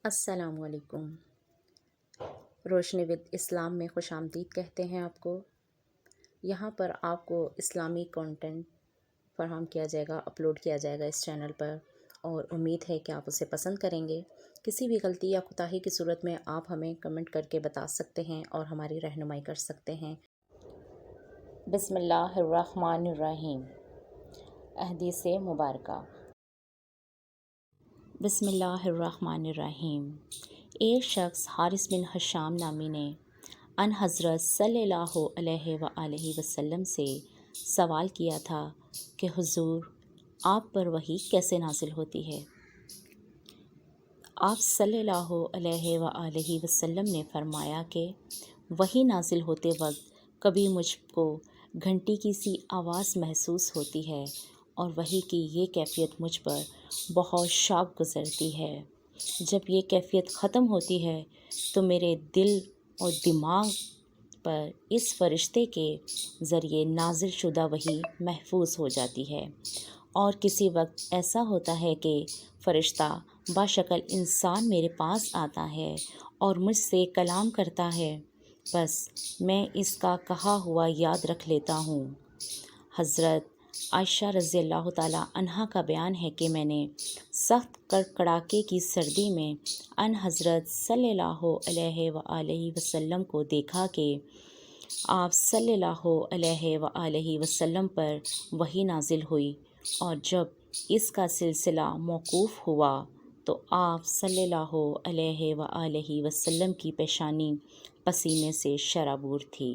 السلام علیکم۔ روشنی ود اسلام میں خوش آمدید کہتے ہیں آپ کو۔ یہاں پر آپ کو اسلامی کنٹینٹ فراہم کیا جائے گا، اپلوڈ کیا جائے گا اس چینل پر، اور امید ہے کہ آپ اسے پسند کریں گے۔ کسی بھی غلطی یا کوتاہی کی صورت میں آپ ہمیں کمنٹ کر کے بتا سکتے ہیں اور ہماری رہنمائی کر سکتے ہیں۔ بسم اللہ الرحمن الرحیم۔ احادیث مبارکہ۔ بسم اللہ الرحمن الرحیم۔ ایک شخص حارث بن حشام نامی نے ان حضرت صلی اللہ علیہ وآلہ وسلم سے سوال کیا تھا کہ حضور، آپ پر وحی کیسے نازل ہوتی ہے؟ آپ صلی اللہ علیہ وآلہ وسلم نے فرمایا کہ وحی نازل ہوتے وقت کبھی مجھ کو گھنٹی کی سی آواز محسوس ہوتی ہے اور وحی کی یہ کیفیت مجھ پر بہت شاق گزرتی ہے۔ جب یہ کیفیت ختم ہوتی ہے تو میرے دل اور دماغ پر اس فرشتے کے ذریعے نازل شدہ وحی محفوظ ہو جاتی ہے، اور کسی وقت ایسا ہوتا ہے کہ فرشتہ باشکل انسان میرے پاس آتا ہے اور مجھ سے کلام کرتا ہے، بس میں اس کا کہا ہوا یاد رکھ لیتا ہوں۔ حضرت عائشہ رضی اللہ تعالیٰ عنہا کا بیان ہے کہ میں نے سخت کڑاکے کی سردی میں ان حضرت صلی اللہ علیہ وآلہ وسلم کو دیکھا کہ آپ صلی اللہ علیہ وآلہ وسلم پر وحی نازل ہوئی، اور جب اس کا سلسلہ موقوف ہوا تو آپ صلی اللہ علیہ وآلہ وسلم کی پیشانی پسینے سے شرابور تھی۔